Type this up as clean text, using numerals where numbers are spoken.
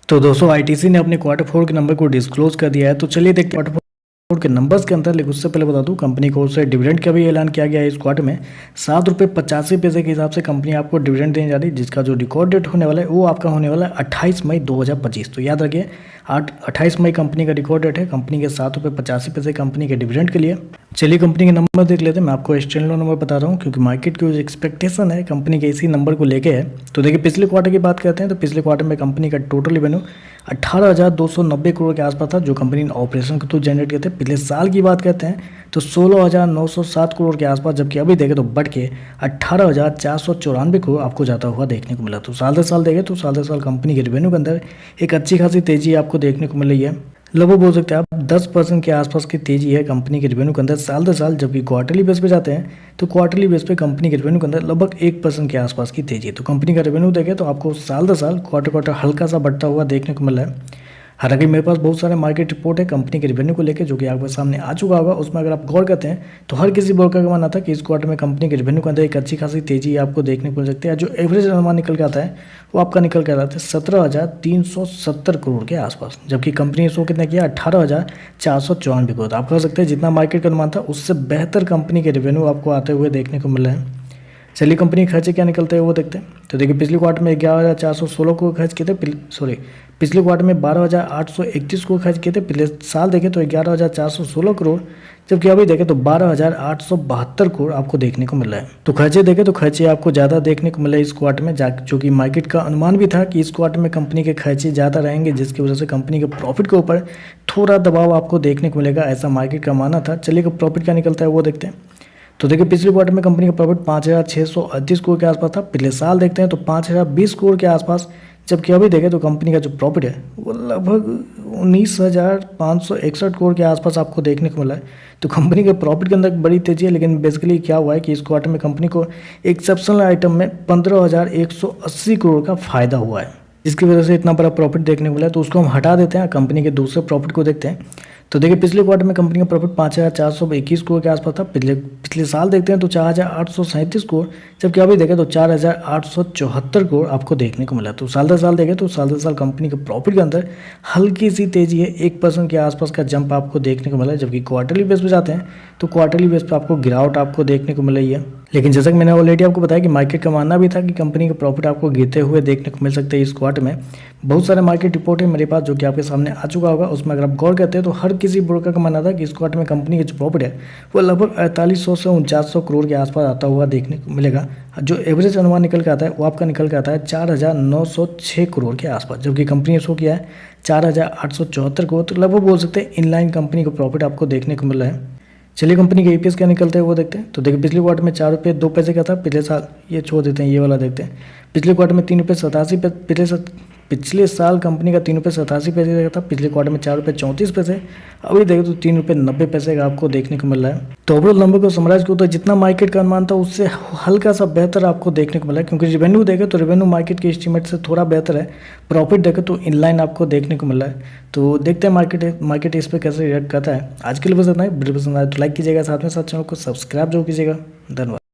तो दोस्तों आईटीसी ने अपने क्वार्टर फोर के नंबर को डिस्क्लोज कर दिया है। तो चलिए देखते हैं क्वार्टर फोर के नंबर्स के अंदर। लेकिन उससे पहले बता दूं, कंपनी की ओर से डिविडेंड का भी ऐलान किया गया है। इस क्वार्टर में 7 रुपये 85 पैसे के हिसाब से कंपनी आपको डिविडेंड देने जा रही है, जिसका जो रिकॉर्ड डेट होने वाला है वो आपका होने वाला है 28 मई 2025। तो याद रखिए 28 मई कंपनी का रिकॉर्ड डेट है। कंपनी के 7 रुपये 85 पैसे कंपनी के डिविडेंड के लिए। चलिए कंपनी के नंबर देख लेते हैं। मैं आपको स्टैंडर्ड नंबर बता रहा हूँ, क्योंकि मार्केट की जो एक्सपेक्टेशन है कंपनी के इसी नंबर को लेके है। तो देखिए पिछले क्वार्टर की बात करते हैं, तो पिछले क्वार्टर में कंपनी का टोटल रेवेन्यू 18,290 करोड़ के आसपास था, जो कंपनी ने ऑपरेशन के थ्रू जनरेट किए थे। पिछले साल की बात करते हैं तो 16,907 करोड़ के आसपास, जबकि अभी देखें तो बढ़ के 18,494 करोड़ आपको जाता हुआ देखने को मिला। तो साल दर साल देखें तो साल दर साल कंपनी के रेवेन्यू के अंदर एक अच्छी खासी तेजी आपको देखने को मिल रही है। लगभग बोल सकते हैं आप 10% के आसपास की तेजी है कंपनी के रेवेन्यू के अंदर साल दर साल। जबकि क्वार्टरली बेस पे जाते हैं तो क्वार्टरली बेस पे कंपनी के रेवेन्यू के अंदर लगभग 1% के आसपास की तेजी है। तो कंपनी का रेवेन्यू देखें तो आपको साल दर साल क्वार्टर हल्का सा बढ़ता हुआ देखने को मिल रहा है। हालांकि मेरे पास बहुत सारे मार्केट रिपोर्ट है कंपनी के रेवेन्यू को लेकर, जो कि आपके सामने आ चुका होगा। उसमें अगर आप गौर करते हैं तो हर किसी ब्रोकर का मानना था कि इस क्वार्टर में कंपनी के रेवेन्यू के अंदर एक अच्छी खासी तेजी आपको देखने को मिल सकती है। जो एवरेज अनुमान निकल के आता है वो आपका निकल के आता है 17,370 करोड़ के आसपास, जबकि कंपनी ने शो कितना किया 18,494 करोड़। आप कह सकते हैं जितना मार्केट का अनुमान था उससे बेहतर कंपनी के रेवेन्यू आपको आते हुए देखने को मिल रहे हैं। चलिए कंपनी के खर्चे क्या निकलते हैं वो देखते हैं। तो देखिए पिछले क्वार्टर में 11,416 करोड़ खर्च किए थे। पिछले क्वार्टर में 12,831 करोड़ खर्च किए थे। पिछले साल देखें तो 11,416 करोड़, जबकि अभी देखें तो 12,872 करोड़ आपको देखने को मिल रहा है। तो खर्चे देखें तो खर्चे आपको ज़्यादा देखने को मिला इस क्वार्टर में, जो कि मार्केट का अनुमान भी था कि इस क्वार्टर में कंपनी के खर्चे ज़्यादा रहेंगे, जिसकी वजह से कंपनी के प्रॉफिट के ऊपर थोड़ा दबाव आपको देखने को मिलेगा, ऐसा मार्केट का मानना था। चलिए प्रॉफिट क्या निकलता है वो देखते हैं। तो देखिए पिछले क्वार्टर में कंपनी का प्रॉफिट 5,638 करोड़ के आसपास था। पिछले साल देखते हैं तो 5,020 करोड़ के आसपास, जबकि अभी देखें तो कंपनी का जो प्रॉफिट है वो लगभग 19,561 करोड़ के आसपास आपको देखने को मिला है। तो कंपनी के प्रॉफिट के अंदर बड़ी तेजी है। लेकिन बेसिकली क्या हुआ है कि इस क्वार्टर में कंपनी को एक्सेप्शनल आइटम में 15,180 करोड़ का फायदा हुआ है, जिसकी वजह से इतना बड़ा प्रॉफिट देखने को मिला है। तो उसको हम हटा देते हैं, कंपनी के दूसरे प्रॉफिट को देखते हैं। तो देखिए पिछले क्वार्टर में कंपनी का प्रॉफिट 5,421 करोड़ के आसपास था। पिछले साल देखते हैं तो 4,837 करोड़, जबकि अभी देखें तो 4,874 करोड़ आपको देखने को मिला। तो साल दर साल देखें तो साल दर साल कंपनी के प्रॉफिट के अंदर हल्की सी तेजी है, 1% के आसपास का जंप आपको देखने को मिला है। जबकि क्वार्टरली बेस पे जाते हैं तो क्वार्टरली बेस पे आपको गिरावट आपको देखने को मिल रही है। लेकिन जैसा कि मैंने ऑलरेडी आपको बताया कि मार्केट का मानना भी था कि कंपनी का प्रॉफिट आपको गिरते हुए देखने को मिल सकते हैं इस क्वार्टर में। बहुत सारे मार्केट रिपोर्ट है मेरे पास, जो कि आपके सामने आ चुका होगा। उसमें अगर आप गौर करते हैं तो हर किसी ब्रोकर का मानना था कि इस क्वार्टर में कंपनी का जो प्रॉफिट है वो लगभग 4800 से 4900 करोड़ के आसपास आता हुआ देखने को मिलेगा। जो एवरेज अनुमान निकल के आता है वो आपका निकल के आता है 4,906 करोड़ के आसपास, जबकि कंपनी ने शो किया है 4,874 करोड़। तो लगभग बोल सकते हैं इनलाइन कंपनी का प्रॉफिट आपको देखने को मिल रहा है। चलिए कंपनी के ईपीएस क्या निकलते हैं वो देखते हैं। तो देखिए पिछले क्वार्टर में 4 रुपये 2 पैसे का था। पिछले साल ये छोड़ देते हैं, ये वाला देखते हैं। पिछले क्वार्टर में 3 रुपये 87 पिछले साल कंपनी का 3 रुपये 87 पैसे का था। पिछले क्वार्टर में 4 रुपये 34 पैसे, अभी देखें तो 3 रुपये 90 पैसे का आपको देखने को मिल रहा है। तो ओवरऑल नंबर को समराइज करो तो जितना मार्केट का अनुमान था उससे हल्का सा बेहतर आपको देखने को मिला है, क्योंकि रेवेन्यू देखें तो रेवेन्यू मार्केट के एस्टीमेट से थोड़ा बेहतर है। प्रॉफिट देखें तो इनलाइन आपको देखने को मिल रहा है। तो देखते हैं मार्केट इस पर कैसे रिएक्ट करता है। आज के लिए बस इतना ही। वीडियो पसंद आए तो लाइक कीजिएगा, साथ में साथ चैनल को सब्सक्राइब जरूर कीजिएगा। धन्यवाद।